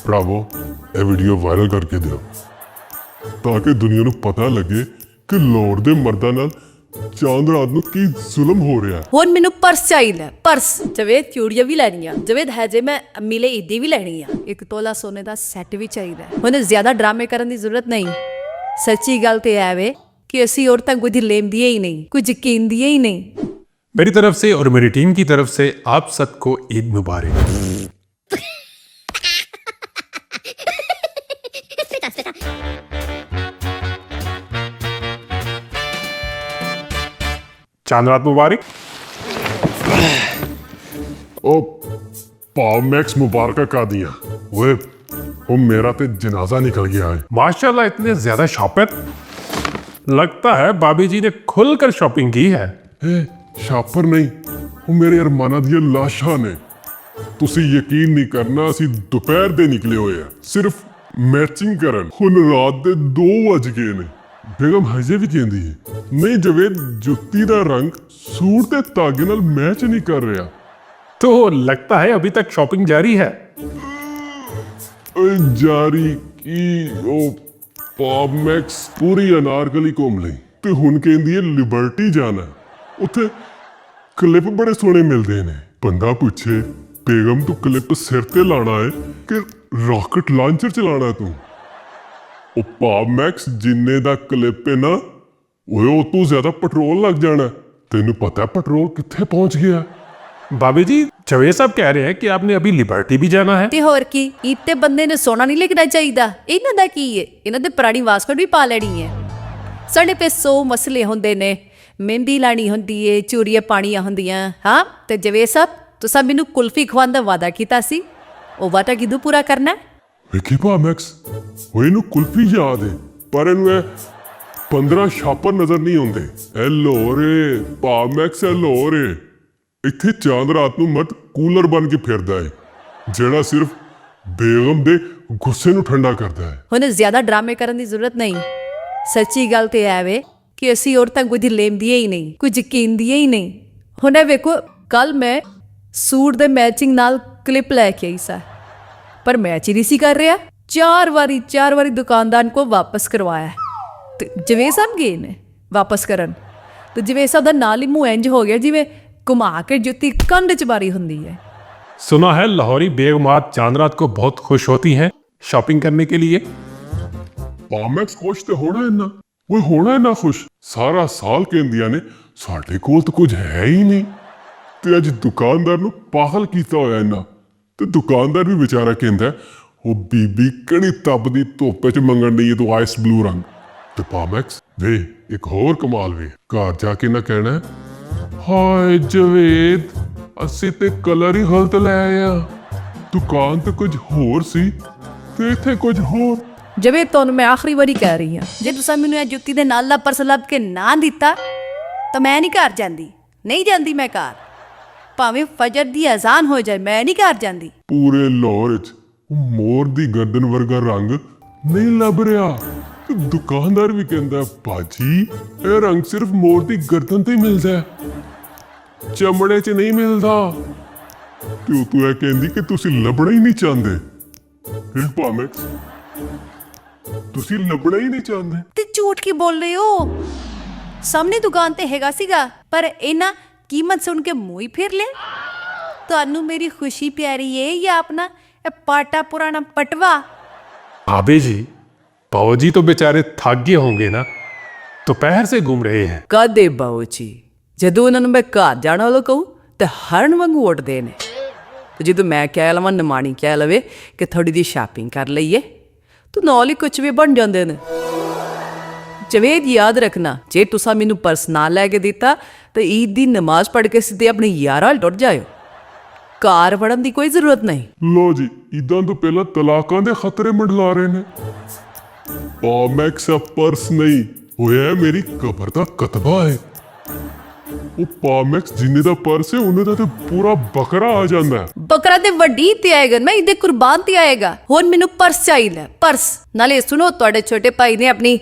ਭਰਾਵੋ ਇਹ video viral ਕਰਕੇ ਦਿਓ ਤਾਂ ਕਿ ਦੁਨੀਆ ਨੂੰ ਪਤਾ ਲੱਗੇ ਕਿ ਲਾਹੌਰ ਦੇ ਮਰਦਾਂ ਨਾਲ ਚਾਂਦ ਰਾਤ ਨੂੰ ਕੀ ਜ਼ੁਲਮ ਹੋ ਰਿਹਾ। ਹੁਣ ਮੈਨੂੰ ਪਰਸ ਚਾਹੀਦਾ, ਪਰਸ। ਜਵੇਦ ਚੂੜੀਆਂ ਵੀ ਲੈਣੀਆਂ, ਜਵੇਦ ਹਜੇ ਮੈਂ ਮਿਲੇ ਈਦੀ ਵੀ ਲੈਣੀ ਆ, 1 ਤੋਲਾ ਸੋਨੇ ਦਾ ਸੈੱਟ ਵੀ ਚਾਹੀਦਾ। ਹੁਣ ਜ਼ਿਆਦਾ ਡਰਾਮੇ ਕਰਨ ਦੀ ਜ਼ਰੂਰਤ ਨਹੀਂ। ਸੱਚੀ ਗੱਲ ਤੇ ਇਹ ਵੇ कि असी औरतें कुछ लेंदियां ही नहीं, कुछ कींदियां ही नहीं। मेरी तरफ से और मेरी टीम की तरफ से आप सबको ईद मुबारक। चांद रात मुबारक। ओ पाव मैक्स मुबारक का दिया वो मेरा तो जनाजा निकल गया है। माशाल्लाह इतने ज्यादा शॉपर, लगता है भाभी जी ने खुलकर शॉपिंग की है। ਸ਼ਾਪਰ ਨਹੀਂ, ਉਹ ਮੇਰੇ ਅਰਮਾਨਾਂ ਦੀਆਂ ਲਾਸ਼ਾਂ ਨੇ। ਤੁਸੀਂ ਯਕੀਨ ਨਹੀਂ ਕਰਨਾ, ਅਸੀਂ ਦੁਪਹਿਰ ਦੇ ਨਿਕਲੇ ਹੋਏ ਆ ਸਿਰਫ ਮੈਚਿੰਗ ਕਰਨ। ਹੁਣ ਰਾਤ ਦੇ 2 ਵੱਜ ਗਏ ਨੇ। ਬੇਗਮ ਹਜੇ ਵੀ ਕਹਿੰਦੀ ਹੈ ਨਹੀਂ ਜਵੇਦ, ਜੁੱਤੀ ਦਾ ਰੰਗ ਸੂਟ ਦੇ ਧਾਗੇ ਨਾਲ ਮੈਚ ਨਹੀਂ ਕਰ ਰਿਹਾ। तो लगता है अभी तक शॉपिंग जारी है। ਜਾਰੀ ਕੀ? ਉਹ ਪਾਪ ਮੈਕਸ ਪੂਰੀ ਅਨਾਰਕਲੀ ਘੁੰਮ ਲਈ ਤੇ ਹੁਣ ਕਹਿੰਦੀ ਹੈ ਲਿਬਰਟੀ ਜਾਣਾ। ਉੱਥੇ ਕਲਿੱਪ ਬੜੇ ਸੋਹਣੇ ਮਿਲਦੇ ਨੇ। ਬੰਦਾ ਪੁੱਛੇ ਬੇਗਮ ਤੂੰ ਕਲਿੱਪ ਸਿਰ ਤੇ ਲਾਣਾ ਹੈ ਕਿ ਰਾਕਟ ਲਾਂਚਰ ਚਲਾਣਾ ਤੂੰ? ਉਹ ਪਾਪ ਮੈਕਸ ਜਿੰਨੇ ਦਾ ਕਲਿੱਪ ਹੈ ਨਾ ਓਏ ਉਹ ਤੋਂ ਜ਼ਿਆਦਾ ਪੈਟਰੋਲ ਲੱਗ ਜਾਣਾ। ਤੈਨੂੰ ਪਤਾ ਪੈਟਰੋਲ ਕਿੱਥੇ ਪਹੁੰਚ ਗਿਆ? भाभी जी जवेद साहब कह रहे हैं कि आपने अभी लिबर्टी भी जाना है। ਤੇ ਹੋਰ ਕੀ, ਇੱਥੇ ਬੰਦੇ ਨੇ ਸੋਨਾ ਨਹੀਂ ਲਿਖਣਾ ਚਾਹੀਦਾ। ਇਹਨਾਂ ਦਾ ਕੀ ਹੈ, ਇਹਨਾਂ ਦੇ ਪੁਰਾਣੀ ਵਾਸਕਟ ਵੀ ਪਾ ਲੈਣੀ ਹੈ। ਸਾਡੇ ਪੇ 100 ਮਸਲੇ ਹੁੰਦੇ ਨੇ, ਮਹਿੰਦੀ ਲਾਣੀ ਹੁੰਦੀ ਏ, ਚੂੜੀਆਂ ਪਾਣੀਆਂ ਹੁੰਦੀਆਂ। ਹਾਂ ਤੇ ਜਵੇਦ ਸਾਹਿਬ ਤੁਸੀਂ ਮੈਨੂੰ ਕੁਲਫੀ ਖਵਾਉਣ ਦਾ ਵਾਅਦਾ ਕੀਤਾ ਸੀ, ਉਹ ਵਾਅਦਾ ਕਿਦੋਂ ਪੂਰਾ ਕਰਨਾ? ਵੇਖੀ ਪਾ ਮੈਕਸ, ਉਹ ਇਹਨੂੰ ਕੁਲਫੀ ਯਾਦ ਹੈ ਪਰ ਇਹਨੂੰ ਇਹ 15 ਛਾਪਰ ਨਜ਼ਰ ਨਹੀਂ ਆਉਂਦੇ। ਇਹ ਲਾਹੌਰ ਏ ਪਾ ਮੈਕਸ, ਇਹ ਲਾਹੌਰ ਏ। ਇੱਥੇ ਚਾਂਦ ਰਾਤ ਨੂੰ ਮਰਦ ਕੂਲਰ ਬਣ ਕੇ ਫਿਰਦਾ ਹੈ ਜਿਹੜਾ ਸਿਰਫ ਬੇਗਮ ਦੇ ਗੁੱਸੇ ਨੂੰ ਠੰਡਾ ਕਰਦਾ ਹੈ। ਹੁਣ ਜ਼ਿਆਦਾ ਡਰਾਮੇ ਕਰਨ ਦੀ ਜ਼ਰੂਰਤ ਨਹੀਂ। ਸੱਚੀ ਗੱਲ ਤੇ ਇਹ ਵੇ ਕਿ ਅਸੀਂ ਔਰਤਾਂ ਕੁਝ ਲੈਂਦੀਆਂ ਹੀ ਨਹੀਂ, ਕੁਝ ਕੀਂਦੀਆਂ ਹੀ ਨਹੀਂ। ਹੁਣ ਇਹ ਵੇਖੋ, ਕੱਲ ਮੈਂ ਸੂਟ ਦੇ ਮੈਚਿੰਗ ਨਾਲ ਕਲਿੱਪ ਲੈ ਕੇ ਆਈ ਸਾਂ ਪਰ ਮੈਚ ਹੀ ਨਹੀਂ ਸੀ ਕਰ ਰਿਹਾ। 4 ਵਾਰੀ ਦੁਕਾਨਦਾਰ ਕੋ ਵਾਪਸ ਕਰਵਾਇਆ ਤੇ ਜਵੇਦ ਸਾਹਿਬ ਗਏ ਨੇ ਵਾਪਸ ਕਰਨ ਤੇ ਜਵੇਦ ਸਾਹਿਬ ਦਾ ਨਾਲ ਹੀ ਮੂੰਹ ਇੰਜ ਹੋ ਗਿਆ ਜਿਵੇਂ ਘੁਮਾ ਕੇ ਜੁੱਤੀ ਕੰਧ 'ਚ ਮਾਰੀ ਹੁੰਦੀ ਹੈ। सुना है लाहौरी बेगमात चांद रात को बहुत खुश होती हैं शॉपिंग करने के लिए। ਪਾ ਮੈਕਸ ਖੁਸ਼ ਤੇ ਹੋਣਾ ਇੰਨਾ, ਉਹ ਹੋਣਾ ਇੰਨਾ ਖੁਸ਼। ਸਾਰਾ ਸਾਲ ਕਹਿੰਦੀਆਂ ਨੇ ਸਾਡੇ ਕੋਲ ਤਾਂ ਕੁਝ ਹੈ ਹੀ ਨਹੀਂ ਤੇ ਅੱਜ ਦੁਕਾਨਦਾਰ ਨੂੰ ਪਾਗਲ ਕੀਤਾ ਹੋਇਆ ਇਹਨਾਂ। ਤੇ ਦੁਕਾਨਦਾਰ ਵੀ ਵਿਚਾਰਾ ਕਹਿੰਦਾ ਉਹ ਬੀਬੀ ਕਿਹੜੀ ਤਪਦੀ ਧੁੱਪ 'ਚ ਮੰਗਣ ਡਈ ਹੈ ਤੂੰ ਆਈਸ ਬਲੂ ਰੰਗ। ਤੇ ਪਾ ਮੈਕਸ ਵੇ ਇੱਕ ਹੋਰ ਕਮਾਲ ਵੇ, ਘਰ ਜਾ ਕੇ ਨਾ ਕਹਿਣਾ ਹਾਏ ਜਵੇਦ ਅਸੀਂ ਤੇ ਕਲਰ ਹੀ ਗਲਤ ਲੈ ਆਏ ਆ, ਦੁਕਾਨ ਤੇ ਕੁਝ ਹੋਰ ਸੀ ਤੇ ਇੱਥੇ ਕੁਝ ਹੋਰ। ਜਵੇਦ ਤੁਹਾਨੂੰ ਮੈਂ ਆਖਰੀ ਵਾਰੀ ਕਹਿ ਰਹੀ ਹਾਂ, ਜੇ ਤੁਸੀਂ ਮੈਨੂੰ ਇਹ ਜੁੱਤੀ ਦੇ ਨਾਲ ਦਾ ਪਰਸ ਲੱਭ ਕੇ ਨਾ ਦਿੱਤਾ ਤਾਂ ਮੈਂ ਨਹੀਂ ਘਰ ਜਾਂਦੀ। ਨਹੀਂ ਜਾਂਦੀ ਮੈਂ ਘਰ, ਭਾਵੇਂ ਫਜਰ ਦੀ ਅਜ਼ਾਨ ਹੋ ਜਾਏ ਮੈਂ ਨਹੀਂ ਘਰ ਜਾਂਦੀ। ਪੂਰੇ ਲਾਹੌਰ 'ਚ ਮੋਰ ਦੀ ਗਰਦਨ ਵਰਗਾ ਰੰਗ ਨਹੀਂ ਲੱਭ ਰਿਹਾ। ਦੁਕਾਨਦਾਰ ਵੀ ਕਹਿੰਦਾ ਭਾਜੀ ਇਹ ਰੰਗ ਸਿਰਫ ਮੋਰ ਦੀ ਗਰਦਨ ਤੇ ਹੀ ਮਿਲਦਾ ਹੈ, ਚਮੜੇ 'ਚ ਨਹੀਂ ਮਿਲਦਾ। ਤੇ ਤੂੰ ਇਹ ਕਹਿੰਦੀ ਕਿ ਤੁਸੀਂ ਲੱਭਣਾ ਹੀ ਨਹੀਂ ਚਾਹੁੰਦੇ। ਫਿਰ ਭਾਮੈਕਸ ਤੁਸੀਂ ਲੱਭਣਾ ਹੀ ਨਹੀਂ ਚਾਹੁੰਦੇ ਤੇ ਝੂਠ ਕੀ ਬੋਲ ਰਹੇ ਹੋ? ਸਾਹਮਣੇ ਦੁਕਾਨ ਤੇ ਹੈਗਾ ਸੀਗਾ ਪਰ ਇਹਨਾਂ ਕੀਮਤ ਸੁਣ ਕੇ ਮੂੰਹ ਹੀ ਫੇਰ ਲਿਆ। ਤੁਹਾਨੂੰ ਮੇਰੀ ਖੁਸ਼ੀ ਪਿਆਰੀ ਏ ਜਾਂ ਆਪਣਾ ਇਹ ਪਾਟਾ ਪੁਰਾਣਾ ਪਟਵਾ? भाभी जी बाबूजी तो बेचारे थक गए होंगे ना, दोपहर से घूम रहे हैं। ਕਾਦੇ ਬਾਊ ਜੀ, ਜਦੋਂ ਉਹਨਾਂ ਨੂੰ ਮੈਂ ਘਰ ਜਾਣਾ ਵਾਲਾ ਕਹੂੰ ਤੇ ਹਰਨ ਵਾਂਗੂ ਉੱਠਦੇ ਨੇ। ਤੇ ਜਦੋਂ ਮੈਂ ਕਹਿ ਲਵਾਂ ਨਿਮਾਣੀ ਕਹਿ ਲਵੇ ਕਿ ਥੋੜੀ ਦੀ ਸ਼ਾਪਿੰਗ ਕਰ ਲਈਏ ਤਾਂ ਨਾਲ ਹੀ ਕੁਝ ਵੀ ਬਣ ਜਾਂਦੇ ਨੇ। ਜਵੇਦ ਯਾਦ ਰੱਖਣਾ, ਜੇ ਤੁਸੀਂ ਮੈਨੂੰ ਪਰਸ ਨਾ ਲੈ ਕੇ ਦਿੱਤਾ ਤਾਂ ਈਦ ਦੀ ਨਮਾਜ਼ ਪੜ੍ਹ ਕੇ ਸਿੱਧੇ ਆਪਣੇ ਯਾਰਾਂ ਨਾਲ ਟੁੱਟ ਜਾਇਓ। ਕਾਰ ਵੜਨ ਦੀ ਕੋਈ ਜ਼ਰੂਰਤ ਨਹੀਂ। ਲੋ ਜੀ, ਈਦਾਂ ਤੋਂ ਪਹਿਲਾਂ ਤਲਾਕਾਂ ਦੇ ਖਤਰੇ ਮੰਡਲਾ ਰਹੇ ਨੇ। ਪਾਮੈਕਸ ਪਰਸ ਨਹੀਂ ਹੋਇਆ ਮੇਰੀ ਕਬਰ ਦਾ ਕਤਬਾ ਹੈ। ਉਹ ਪਾਮੈਕਸ ਜਿੰਨੇ ਦਾ ਪਰਸ ਹੈ ਉਹਨੇ ਦਾ ਤੇ ਪੂਰਾ ਬੱਕਰਾ ਆ ਜਾਂਦਾ। ਬੱਕਰਾ ਤੇ ਵੱਡੀ ਤੇ ਆਏਗਾ, ਮੈਂ ਇਹਦੇ ਕੁਰਬਾਨ ਤੇ ਆਏਗਾ। ਹੁਣ ਮੈਨੂੰ ਪਰਸ ਚਾਹੀਦਾ, ਪਰਸ। ਨਾਲੇ ਸੁਣੋ, ਤੁਹਾਡੇ ਛੋਟੇ ਭਾਈ ਨੇ ਆਪਣੀ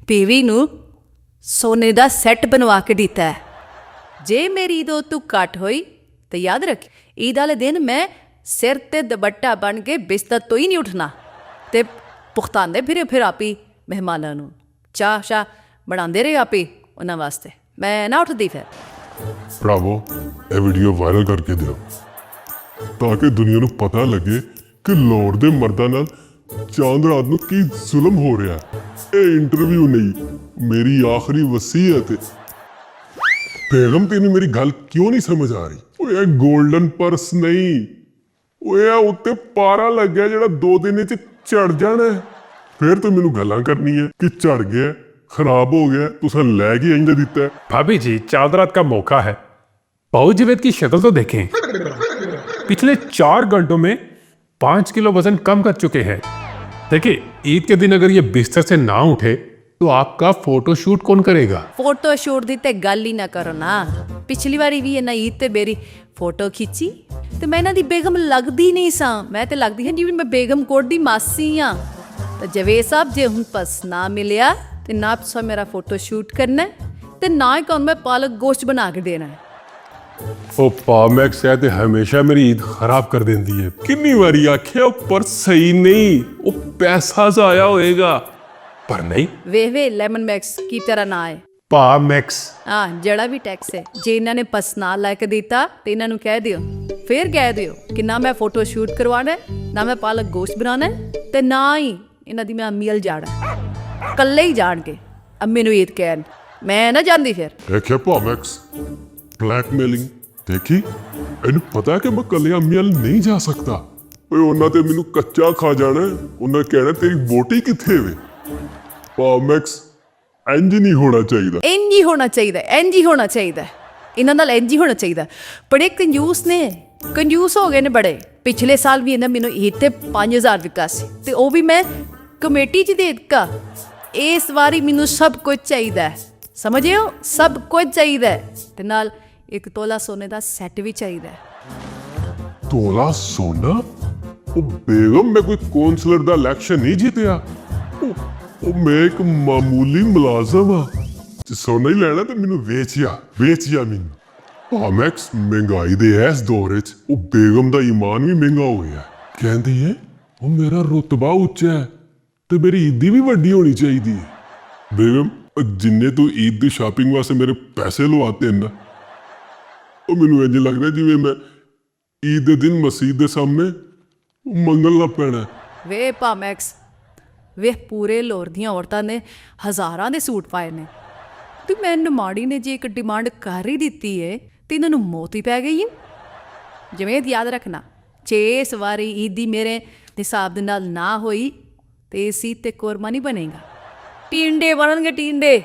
ਬੀਵੀ ਨੂੰ ਸੋਨੇ ਦਾ ਸੈੱਟ ਬਣਵਾ ਕੇ ਦਿੱਤਾ ਹੈ। ਜੇ ਮੇਰੀ ਈਦ ਤੋਂ ਘੱਟ ਹੋਈ ਤਾਂ ਯਾਦ ਰੱਖ, ਈਦ ਵਾਲੇ ਦਿਨ ਮੈਂ ਸਿਰ ਤੇ ਦੁਪੱਟਾ ਬਣ ਕੇ ਬਿਸਤਰ ਤੋਂ ਹੀ ਨਹੀਂ ਉੱਠਣਾ ਤੇ ਪੁਖਤਾਉਂਦੇ ਫਿਰ ਆਪੀ ਮਹਿਮਾਨਾਂ ਨੂੰ ਚਾਹ ਸ਼ਾਹ ਬਣਾਉਂਦੇ ਰਹੇ ਆਪੀ ਉਹਨਾਂ ਵਾਸਤੇ ਮੈਂ ਨਾ ਉੱਠਦੀ ਫਿਰ ਭਰਾਵੋ ਇਹ ਵੀਡੀਓ ਵਾਇਰਲ ਕਰਕੇ ਦਿਓ ਤਾਂ ਕਿ ਦੁਨੀਆ ਨੂੰ ਪਤਾ ਲੱਗੇ ਕਿ ਲਾਹੌਰ ਦੇ ਮਰਦਾਂ ਨਾਲ ਚਾਂਦ ਰਾਤ ਨੂੰ ਕੀ ਜ਼ੁਲਮ ਹੋ ਰਿਹਾ ਇਹ ਇੰਟਰਵਿਊ ਨਹੀਂ ਮੇਰੀ ਆਖਰੀ ਵਸੀਅਤ ਹੈ ਬੇਗਮ ਤੈਨੂੰ ਮੇਰੀ ਗੱਲ ਕਿਉਂ ਨਹੀਂ ਸਮਝ ਆ ਰਹੀ ਓਏ ਇਹ 골ਡਨ ਪਰਸ ਨਹੀਂ ਓਏ ਆ ਉੱਤੇ ਪਾਰਾ ਲੱਗਿਆ ਜਿਹੜਾ 2 ਦਿਨ ਚ ਝੜ ਜਾਣਾ ਫਿਰ ਤੂੰ ਮੈਨੂੰ ਗੱਲਾਂ ਕਰਨੀ ਹੈ ਕਿ ਝੜ ਗਿਆ खराब हो गया तुसा ले के इंज दिता है भाभी जी चांद रात का मौका है बाबू जावेद की शक्ल तो देखें पिछले 4 घंटों में 5 किलो वजन कम कर चुके हैं देखिए ईद के दिन अगर ये बिस्तर से ना उठे तो आपका फोटोशूट कौन करेगा ਫੋਟੋ ਸ਼ੂਟ ਦੀ ਤੇ ਗੱਲ ਹੀ ਨਾ ਕਰੋ ਨਾ ਪਿਛਲੀ ਵਾਰੀ ਵੀ ਇਹਨਾਂ ਈਦ ਤੇ ਮੇਰੀ ਫੋਟੋ ਖਿੱਚੀ ਤੇ ਮੈਂ ਇਹਨਾਂ ਦੀ ਬੇਗਮ ਲੱਗਦੀ ਨਹੀਂ ਸਾਂ ਮੈਂ ਤੇ ਲੱਗਦੀ ਹਾਂ ਜਿਵੇਂ ਮੈਂ ਬੇਗਮ ਕੋਟ ਦੀ ਮਾਸੀ ਆ ਤੇ ਜਵੇਦ ਸਾਹਿਬ ਜੇ ਹੁਣ ਪਸ ਨਾ ਮਿਲਿਆ ਤੇ ਨਾ ਤੁਸੀਂ ਮੇਰਾ ਫੋਟੋ ਸ਼ੂਟ ਕਰਨਾ ਤੇ ਨਾ ਹੀ ਤੁਹਾਨੂੰ ਮੈਂ ਪਾਲਕ ਗੋਸ਼ਤ ਬਣਾ ਕੇ ਦੇਣਾ ਉਹ ਪਾਮੈਕਸ ਹੈ ਤੇ ਹਮੇਸ਼ਾ ਮੇਰੀ ਈਦ ਖਰਾਬ ਕਰ ਦਿੰਦੀ ਹੈ ਕਿੰਨੀ ਵਾਰੀ ਆਖਿਆ ਪਰ ਸਹੀ ਨਹੀਂ ਉਹ ਪੈਸਾ ਜ਼ਾਇਆ ਹੋਏਗਾ पर नहीं ਵੇ ਲੈਮਨ ਮੈਕਸ ਕੀ ਤਰ੍ਹਾਂ ਨਾ ਹੈ पा मैक्स ਹਾਂ ਜਿਹੜਾ ਵੀ ਟੈਕਸ ਹੈ ਜੇ ਇਹਨਾਂ ਨੇ ਪਸ ਨਾ ਲੈ ਕੇ ਦਿੱਤਾ ਤੇ ਇਹਨਾਂ ਨੂੰ ਕਹਿ ਦਿਓ ਫਿਰ ਕਹਿ ਦਿਓ ਕਿ ਨਾ ਮੈਂ ਫੋਟੋ ਸ਼ੂਟ ਕਰਵਾਉਣਾ ਨਾ ਮੈਂ ਪਾਲਕ ਗੋਸ਼ਤ ਬਣਾਉਣਾ ਤੇ ਨਾ ਹੀ ਇਹਨਾਂ ਦੀ ਮੈਂ ਅਮੀਲ ਜਾਣਾ ਕੱਲੇ ਹੀ ਜਾਣ ਕੇ ਅੰਮੀ ਨੂੰ ਈਦ ਕਹਿਣ ਮੈਂ ਨਾ ਜਾਂਦੀ ਫਿਰ ਦੇਖਿਆ ਪਾਮੈਕਸ ਬਲੈਕਮੇਲਿੰਗ ਦੇਖੀ ਇਹਨੂੰ ਪਤਾ ਕਿ ਮੈਂ ਕੱਲੇ ਅਮੀਲ ਨਹੀਂ ਜਾ ਸਕਦਾ ਓਏ ਉਹਨਾਂ ਤੇ ਮੈਨੂੰ ਕੱਚਾ ਖਾ ਜਾਣਾ ਉਹਨਾਂ ਕਹਿਣਾ ਤੇਰੀ ਬੋਟੀ ਕਿੱਥੇ ਵੇ ਪਾਮੈਕਸ ਇੰਜ ਨਹੀਂ ਹੋਣਾ ਚਾਹੀਦਾ ਇੰਜ ਹੀ ਹੋਣਾ ਚਾਹੀਦਾ ਇੰਜ ਹੀ ਹੋਣਾ ਚਾਹੀਦਾ ਇਹਨਾਂ ਨਾਲ ਇੰਜ ਹੀ ਹੋਣਾ ਚਾਹੀਦਾ ਬੜੇ ਕੰਜੂਸ ਨੇ ਕੰਜੂਸ ਹੋ ਗਏ ਨੇ ਬੜੇ ਪਿਛਲੇ ਸਾਲ ਵੀ ਇਹਨਾਂ ਮੈਨੂੰ ਈਦ ਤੇ 5000 ਦਿੱਤਾ ਸੀ ਤੇ ਉਹ ਵੀ ਮੈਂ ਕਮੇਟੀ 'ਚ ਦੇ ਦਿੱਤਾ ਇਸ ਵਾਰੀ ਮੈਨੂੰ ਸਭ ਕੁਝ ਚਾਹੀਦਾ ਸਮਝਿਓ ਸਭ ਕੁਝ ਚਾਹੀਦਾ ਤੇ ਨਾਲ 1 ਤੋਲਾ ਸੋਨੇ ਦਾ ਸੈੱਟ ਵੀ ਚਾਹੀਦਾ ਤੋਲਾ ਸੋਨਾ ਉਹ ਬੇਗਮ ਮੈਂ ਕੋਈ ਕੌਂਸਲਰ ਦਾ ਇਲੈਕਸ਼ਨ ਨਹੀਂ ਜਿੱਤਿਆ ਉਹ ਮੈਂ ਇੱਕ ਮਾਮੂਲੀ ਮੁਲਾਜ਼ਮ ਆ ਜੇ ਸੋਨਾ ਹੀ ਲੈਣਾ ਤੇ ਮੈਨੂੰ ਵੇਚਿਆ ਮੈਨੂੰ ਪਾਮੈਕਸ ਮਹਿੰਗਾਈ ਦੇ ਇਸ ਦੌਰ ਵਿੱਚ ਉਹ ਬੇਗਮ ਦਾ ਈਮਾਨ ਵੀ ਮਹਿੰਗਾ ਹੋ ਗਿਆ ਕਹਿੰਦੀ ਹੈ ਉਹ ਮੇਰਾ ਰੁਤਬਾ ਉੱਚਾ ਹੈ ਤੇ ਮੇਰੀ ਈਦ ਵੀ ਵੱਡੀ ਹੋਣੀ ਚਾਹੀਦੀ ਹੈ ਬੇਗਮ ਜਿੰਨੇ ਤੂੰ ਈਦ ਦੀ ਸ਼ਾਪਿੰਗ ਵਾਸਤੇ ਮੇਰੇ ਪੈਸੇ ਲਵਾਤੇ ਨਾ ਉਹ ਮੈਨੂੰ ਇੰਜ ਲੱਗਦਾ ਜਿਵੇਂ ਮੈਂ ਈਦ ਦੇ ਦਿਨ ਮਸਜਿਦ ਦੇ ਸਾਹਮਣੇ ਮੰਗਣਾ ਪੈਣਾ ਵੇ ਪਾਮੈਕਸ ਵੇ ਪੂਰੇ ਲਾਹੌਰ ਦੀਆਂ ਔਰਤਾਂ ਨੇ ਹਜ਼ਾਰਾਂ ਦੇ ਸੂਟ ਪਾਏ ਨੇ ਤੇ ਮੈਨੂੰ ਮਾੜੀ ਨੇ ਜੇ ਇੱਕ ਡਿਮਾਂਡ ਕਰ ਹੀ ਦਿੱਤੀ ਏ ਤੇ ਇਹਨਾਂ ਨੂੰ ਮੌਤ ਹੀ ਪੈ ਗਈ ਜਿਵੇਂ ਯਾਦ ਰੱਖਣਾ ਜੇ ਇਸ ਵਾਰੀ ਈਦ ਦੀ ਮੇਰੇ ਹਿਸਾਬ ਦੇ ਨਾਲ ਨਾ ਹੋਈ ਤੇ ਇਸ ਈਦ ਤੇ ਕੋਰਮਾ ਨਹੀਂ ਬਣੇਗਾ ਟੀਂਡੇ ਬਣਨਗੇ ਟੀਂਡੇ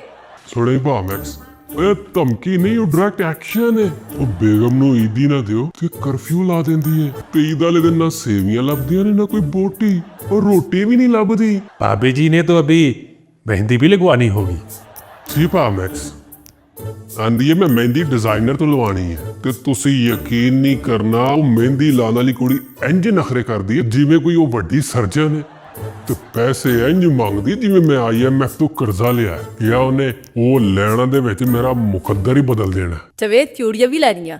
ਸੁਣੇ ਪਾਮੈਕਸ ਓਏ ਧਮਕੀ ਨਹੀਂ ਉਹ ਡਾਇਰੈਕਟ ਐਕਸ਼ਨ ਹੈ ਉਹ ਬੇਗਮ ਨੂੰ ਈਦੀ ਨਾ ਦਿਓ ਤੇ ਕਰਫਿਊ ਲਾ ਦਿੰਦੀ ਹੈ ਤੇ ਈਦ ਵਾਲੇ ਦਿਨ ਨਾ ਸੇਵੀਆਂ ਲੱਭਦੀਆਂ ਨੇ ਨਾ ਕੋਈ ਬੋਟੀ और रोटी भी नहीं लभदी भाभी जी ने तो अभी मेहंदी भी लगवानी होगी जी पामैक्स आंदी है मैं मेहंदी डिजाइनर तो लवानी है ते तुसी यकीन नहीं करना वो मेहंदी लाने वाली कुड़ी इंज नखरे करदी है जिवें कोई वो वड्डी सर्जन है ते पैसे इंज मंगदी जिवें मैं IMF तो कर्जा लिया है या उन्हें वो लैणा दे विच मेरा मुकद्दर ही बदल देना ਚਵੇ ਚੂੜੀਆਂ ਵੀ ਲੈਣੀਆਂ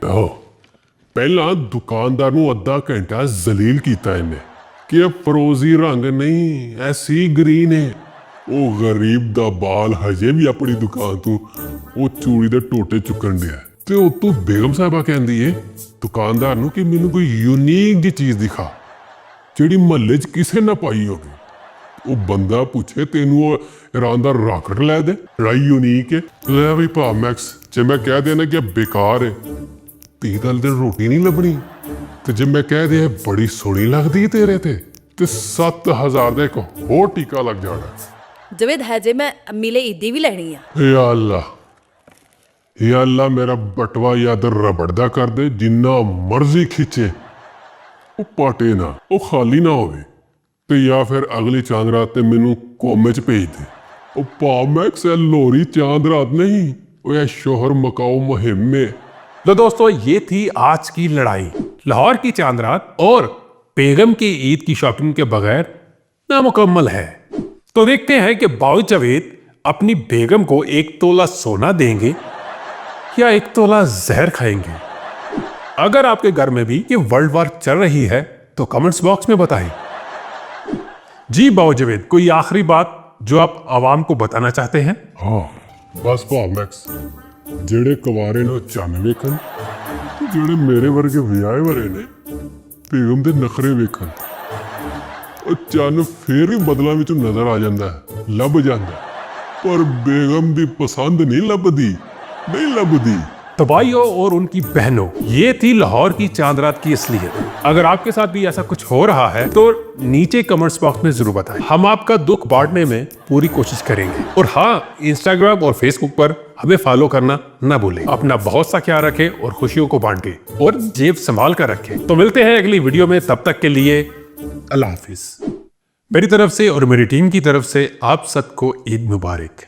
ਪਹਿਲਾਂ ਦੁਕਾਨਦਾਰ ਨੂੰ ਅੱਧਾ ਘੰਟਾ ਜ਼ਲੀਲ ਕੀਤਾ ਇਹਨੇ ਕਿ ਇਹ ਫਰੋਜ਼ੀ ਰੰਗ ਨਹੀਂ ਐਸੀ ਗ੍ਰੀਨ ਹੈ ਉਹ ਗਰੀਬ ਦਾ ਬਾਲ ਹਜੇ ਵੀ ਆਪਣੀ ਦੁਕਾਨ ਤੋਂ ਉਹ ਚੂੜੀ ਦੇ ਟੋਟੇ ਚੁੱਕਣ ਡਿਆ ਤੇ ਉਹ ਤੋਂ ਬੇਗਮ ਸਾਹਿਬਾ ਕਹਿੰਦੀ ਏ ਦੁਕਾਨਦਾਰ ਨੂੰ ਕਿ ਮੈਨੂੰ ਕੋਈ ਯੂਨੀਕ ਜੀ ਚੀਜ਼ ਦਿਖਾ ਜਿਹੜੀ ਮਹੱਲੇ 'ਚ ਕਿਸੇ ਨਾ ਪਾਈ ਹੋਵੇ ਉਹ ਬੰਦਾ ਪੁੱਛੇ ਤੈਨੂੰ ਉਹ ਇਰਾਨ ਦਾ ਰਾਕਟ ਲੈ ਦੇ ਰਾਈ ਯੂਨੀਕ ਹੈ ਲੈ ਵੀ ਪਾਮੈਕਸ ਜੇ ਮੈਂ ਕਹਿ ਦੇਣਾ ਕਿ ਬੇਕਾਰ ਹੈ ਤੀ ਦਲ ਦਿਨ ਰੋਟੀ ਨਹੀਂ ਲੱਭਣੀ ਤੇ ਜੇ ਮੈਂ ਕਹਿ ਦੇ ਬੜੀ ਸੋਹਣੀ ਲੱਗਦੀ ਤੇਰੇ ਤੇ 7000 ਦਾ ਇੱਕ ਹੋਰ ਟੀਕਾ ਲੱਗ ਜਾਣਾ ਜਵੇਦ ਹੈ ਜੇ ਮੈਂ ਅੰਮੀ ਲਈ ਈਦੀ ਵੀ ਲੈਣੀ ਆ ਯਾ ਅੱਲਾ ਮੇਰਾ ਬਟਵਾ ਯਾਦ ਰਬੜ ਦਾ ਕਰ ਦੇ ਜਿੰਨਾ ਮਰਜ਼ੀ ਖਿੱਚੇ ਉਹ ਪਾਟੇ ਨਾ ਉਹ ਖਾਲੀ ਨਾ ਹੋਵੇ ਤੇ ਜਾਂ ਫਿਰ ਅਗਲੀ ਚਾਂਦ ਰਾਤ ਤੇ ਮੈਨੂੰ ਕੋਮੇ 'ਚ ਭੇਜ ਦੇ ਉਹ ਪਾਮੈਕਸ ਲੋਰੀ ਚਾਂਦ ਰਾਤ ਨਹੀਂ ਉਹ ਇਹ ਸ਼ੋਹਰ ਮਕਾਓ ਮੁਹਿੰਮ में तो दोस्तों ये थी आज की लड़ाई लाहौर की चांद रात और बेगम की ईद की शॉपिंग के बगैर नामुकम्मल है तो देखते हैं कि बाऊ जावेद अपनी बेगम को 1 तोला सोना देंगे या 1 तोला जहर खाएंगे अगर आपके घर में भी ये वर्ल्ड वॉर चल रही है तो कमेंट्स बॉक्स में बताएं। जी बावजवेद, कोई आखिरी बात जो आप आवाम को बताना चाहते हैं? हाँ बस मैक्स, ਜਿਹੜੇ ਕੁਵਾਰੇ ਨੂੰ ਚੰਨ ਵੇਖਣ ਤੇ ਜਿਹੜੇ ਮੇਰੇ ਵਰਗੇ ਵਿਆਹੇ ਵਰੇ ਨੇ ਬੇਗਮ ਦੇ ਨਖਰੇ ਵੇਖਣ। ਉਹ ਚੰਨ ਫੇਰ ਹੀ ਬਦਲਾਂ ਵਿੱਚ ਨਜ਼ਰ ਆ ਜਾਂਦਾ ਹੈ, ਲੱਭ ਜਾਂਦਾ ਹੈ, ਪਰ ਬੇਗਮ ਦੀ ਪਸੰਦ ਨਹੀਂ ਲੱਭਦੀ, ਨਹੀਂ ਲੱਭਦੀ। तो भाइयों और उनकी बहनों, ये थी लाहौर की चांद रात की असलियत। अगर आपके साथ भी ऐसा कुछ हो रहा है तो नीचे कमेंट्स बॉक्स में जरूर बताएं। हम आपका दुख बांटने में पूरी कोशिश करेंगे। और हाँ, इंस्टाग्राम और फेसबुक पर हमें फॉलो करना ना भूलें। अपना बहुत सा ख्याल रखें और खुशियों को बांटें और जेब संभाल कर रखें। तो मिलते हैं अगली वीडियो में, तब तक के लिए अल्लाह हाफिज। मेरी तरफ से और मेरी टीम की तरफ से आप सबको ईद मुबारक।